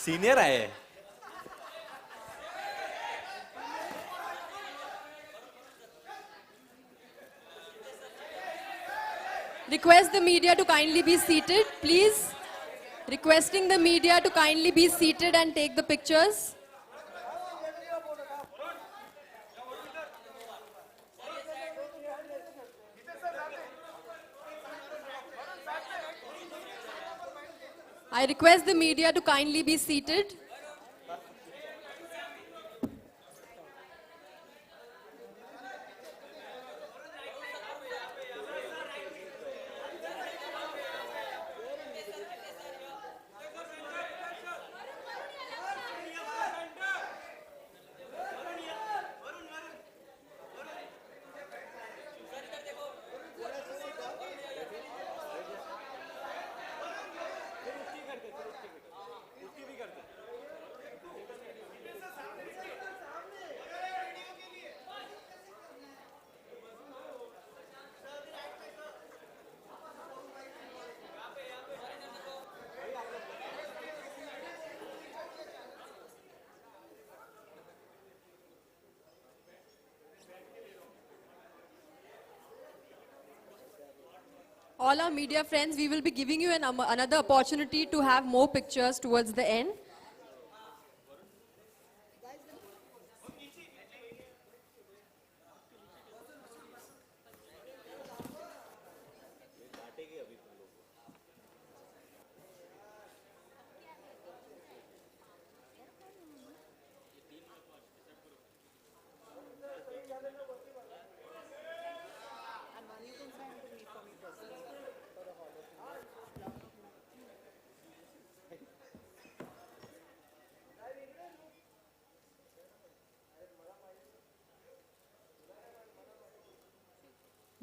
Senior आए. Request the media to kindly be seated, please. Requesting the media to kindly be seated and take the pictures. I request the media to kindly be seated. All our media friends, we will be giving you another opportunity to have more pictures towards the end.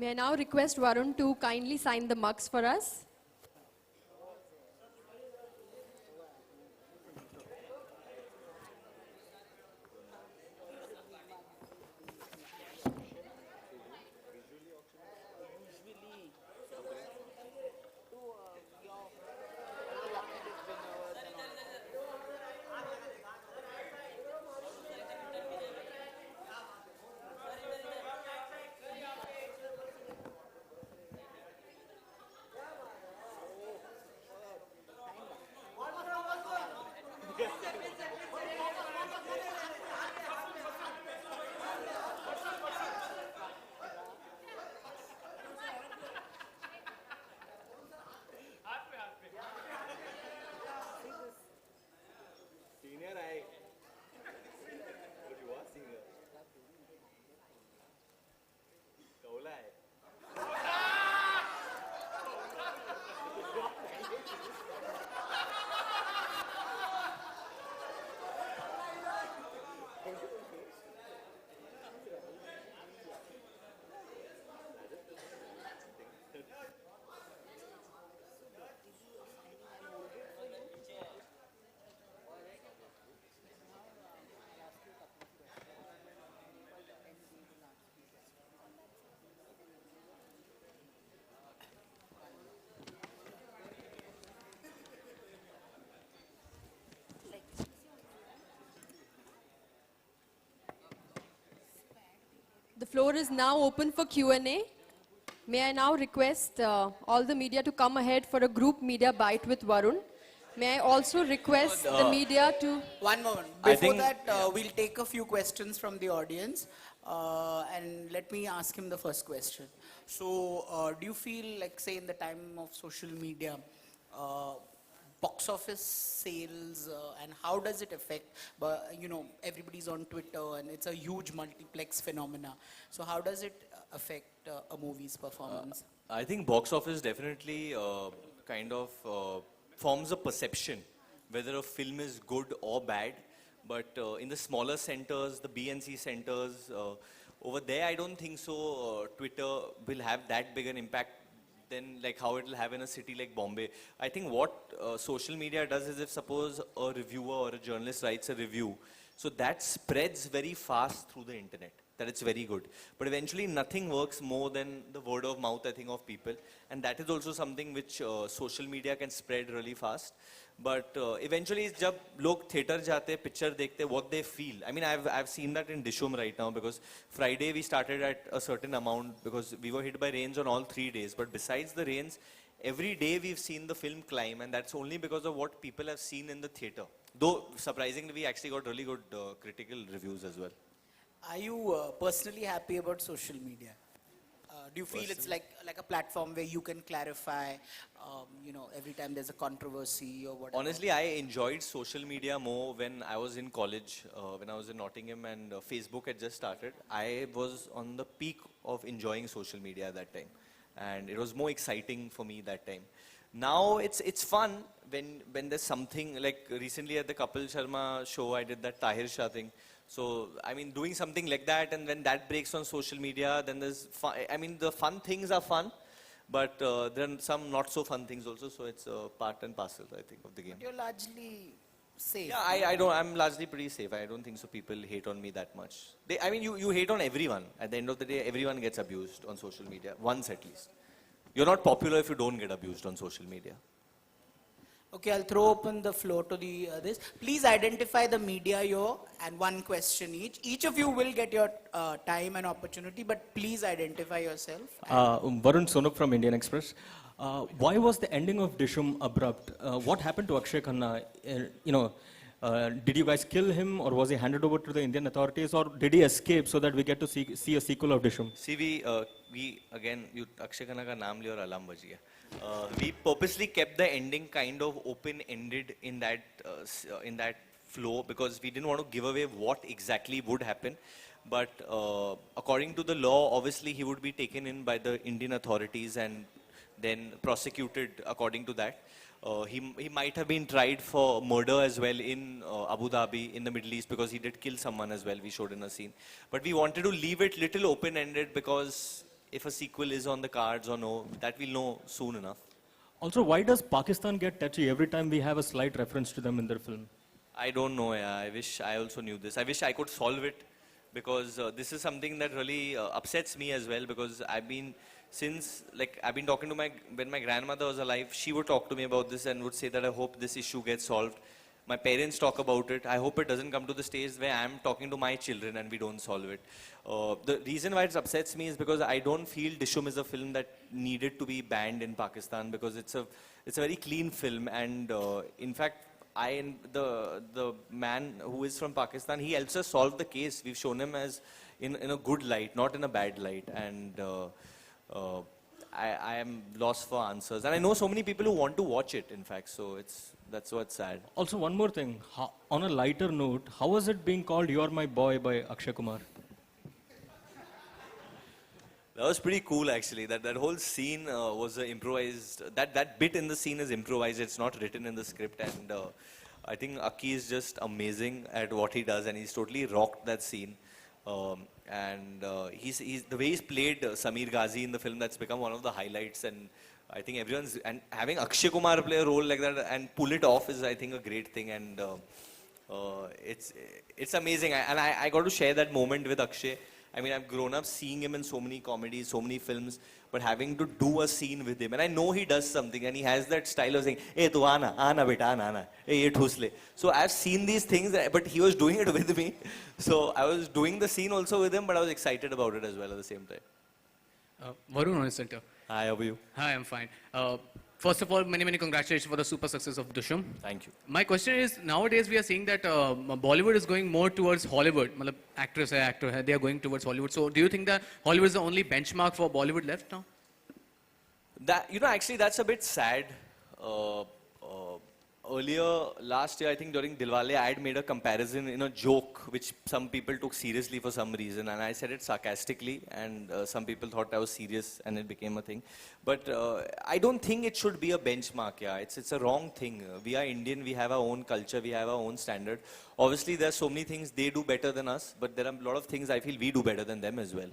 May I now request Varun to kindly sign the mugs for us? Senior आए. युवा senior. कौला है. The floor is now open for Q&A. May I now request all the media to come ahead for a group media bite with Varun. May I also request the media to... One moment. I Before think- that, we'll take a few questions from the audience. And let me ask him the first question. So, do you feel like, say, in the time of social media, box office sales and how does it affect, but you know, everybody's on Twitter and it's a huge multiplex phenomena. So how does it affect a movie's performance? I think box office definitely kind of forms a perception whether a film is good or bad. But in the smaller centers, the B and C centers, over there I don't think so Twitter will have that big an impact than like how it will have in a city like Bombay. I think what social media does is, if suppose a reviewer or a journalist writes a review, So that spreads very fast through the internet, that it's very good. But eventually nothing works more than the word of mouth, I think, of people. And that is also something which social media can spread really fast. But eventually, जब लोग theater जाते picture देखते what they feel. I mean, I've seen that in Dishum right now because Friday we started at a certain amount because we were hit by rains on all 3 days. But besides the rains, every day we've seen the film climb, and that's only because of what people have seen in the theater. Though surprisingly, we actually got really good critical reviews as well. Are you personally happy about social media? Do you feel it's like a platform where you can clarify, every time there's a controversy or whatever? Honestly, I enjoyed social media more when I was in college, when I was in Nottingham and Facebook had just started. I was on the peak of enjoying social media at that time. And it was more exciting for me that time. Now it's fun when there's something, like recently at the Kapil Sharma show, I did that Tahir Shah thing. So, I mean, doing something like that, and when that breaks on social media, then there's fun. I mean, the fun things are fun, but there are some not so fun things also, so it's part and parcel, I think, of the game. But you're largely safe. Yeah, I'm largely pretty safe. I don't think so people hate on me that much. You hate on everyone. At the end of the day, everyone gets abused on social media, once at least. You're not popular if you don't get abused on social media. Okay, I'll throw open the floor to the others. Please identify the media you're and one question each. Each of you will get your time and opportunity, but please identify yourself. Varun Sonuk from Indian Express. Why was the ending of Dishum abrupt? What happened to Akshay Khanna? Did you guys kill him, or was he handed over to the Indian authorities, or did he escape so that we get to see a sequel of Dishum? See, we again, Akshay Khanna ka naam liya aur alarm baj gaya. We purposely kept the ending kind of open-ended in that flow because we didn't want to give away what exactly would happen. But according to the law, obviously he would be taken in by the Indian authorities and then prosecuted according to that. He might have been tried for murder as well in Abu Dhabi in the Middle East because he did kill someone as well, we showed in a scene. But we wanted to leave it little open-ended because if a sequel is on the cards or no, that we'll know soon enough. Also, why does Pakistan get touchy every time we have a slight reference to them in their film? I don't know, yeah. I wish I also knew this. I wish I could solve it because this is something that really upsets me as well because I've been talking to when my grandmother was alive, she would talk to me about this and would say that I hope this issue gets solved. My parents talk about it. I hope it doesn't come to the stage where I'm talking to my children and we don't solve it. The reason why it upsets me is because I don't feel Dishum is a film that needed to be banned in Pakistan because it's a very clean film and in fact, the man who is from Pakistan, he helps us solve the case. We've shown him as in a good light, not in a bad light. And I am lost for answers. And I know so many people who want to watch it, in fact, so that's what's sad. Also, one more thing. On a lighter note, how was it being called You're My Boy by Akshay Kumar? That was pretty cool, actually. That whole scene was improvised. That bit in the scene is improvised. It's not written in the script. And I think Aki is just amazing at what he does. And he's totally rocked that scene. He's the way he's played Samir Ghazi in the film, that's become one of the highlights. And I think and having Akshay Kumar play a role like that and pull it off is, I think, a great thing. And it's amazing. I got to share that moment with Akshay. I mean, I've grown up seeing him in so many comedies, so many films, but having to do a scene with him. And I know he does something, and he has that style of saying, "Hey, tu aana beta, aana. Hey, ye thusle." So I've seen these things, but he was doing it with me. So I was doing the scene also with him, but I was excited about it as well at the same time. Varun on center. Hi, how are you? Hi, I'm fine. First of all, many congratulations for the super success of Dishum. Thank you. My question is, nowadays we are seeing that Bollywood is going more towards Hollywood. Matlab, actress hai, actor hai, they are going towards Hollywood. So do you think that Hollywood is the only benchmark for Bollywood left now? Actually, that's a bit sad. Earlier, last year, I think during Dilwale, I had made a comparison in a joke, which some people took seriously for some reason. And I said it sarcastically, and some people thought I was serious, and it became a thing. But I don't think it should be a benchmark, yeah. It's a wrong thing. We are Indian, we have our own culture, we have our own standard. Obviously, there are so many things they do better than us, but there are a lot of things I feel we do better than them as well.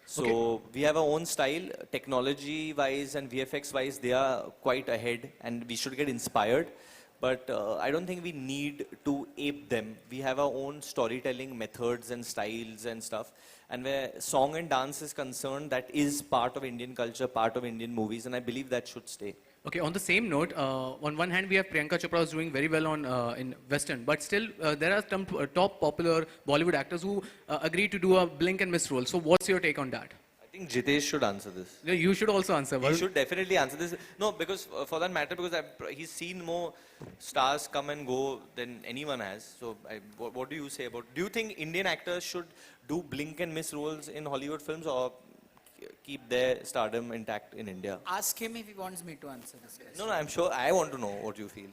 So we have our own style, technology-wise and VFX-wise, they are quite ahead, and we should get inspired. But I don't think we need to ape them. We have our own storytelling methods and styles and stuff. And where song and dance is concerned, that is part of Indian culture, part of Indian movies, and I believe that should stay. Okay, on the same note, on one hand we have Priyanka Chopra who's doing very well on in Western, but still there are some top popular Bollywood actors who agreed to do a blink and miss role. So what's your take on that? I think Jitesh should answer this. Yeah, you should also answer. He Varun. should definitely answer this. No, because for that matter, because he's seen more stars come and go than anyone has. So, what do you say about? Do you think Indian actors should do blink and miss roles in Hollywood films, or keep their stardom intact in India? Ask him if he wants me to answer this question. No, I'm sure I want to know what you feel.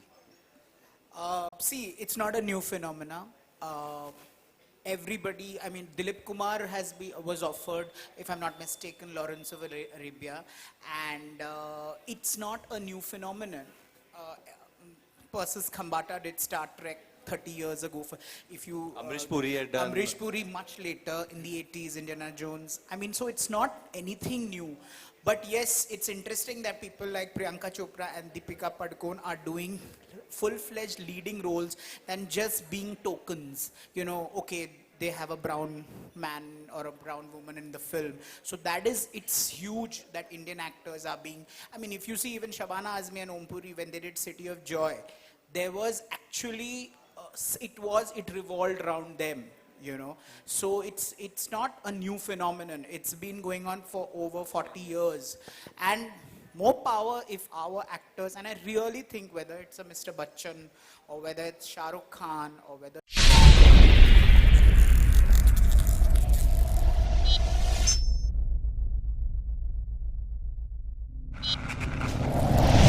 See, it's not a new phenomena. Everybody, I mean, Dilip Kumar was offered, if I'm not mistaken, Lawrence of Arabia, and it's not a new phenomenon. Persis Khambata did Star Trek 30 years ago. Amrish Puri had done. Amrish Puri much later in the 80s, Indiana Jones. I mean, so it's not anything new. But yes, it's interesting that people like Priyanka Chopra and Deepika Padukone are doing full-fledged leading roles than just being tokens. You know, okay, they have a brown man or a brown woman in the film. So it's huge that Indian actors are being, I mean, if you see even Shabana Azmi and Om Puri when they did City of Joy, there was actually, it revolved around them. You know, so it's not a new phenomenon. It's been going on for over 40 years, and more power if our actors, and I really think whether it's a Mr. Bachchan or whether it's Shah Rukh Khan or whether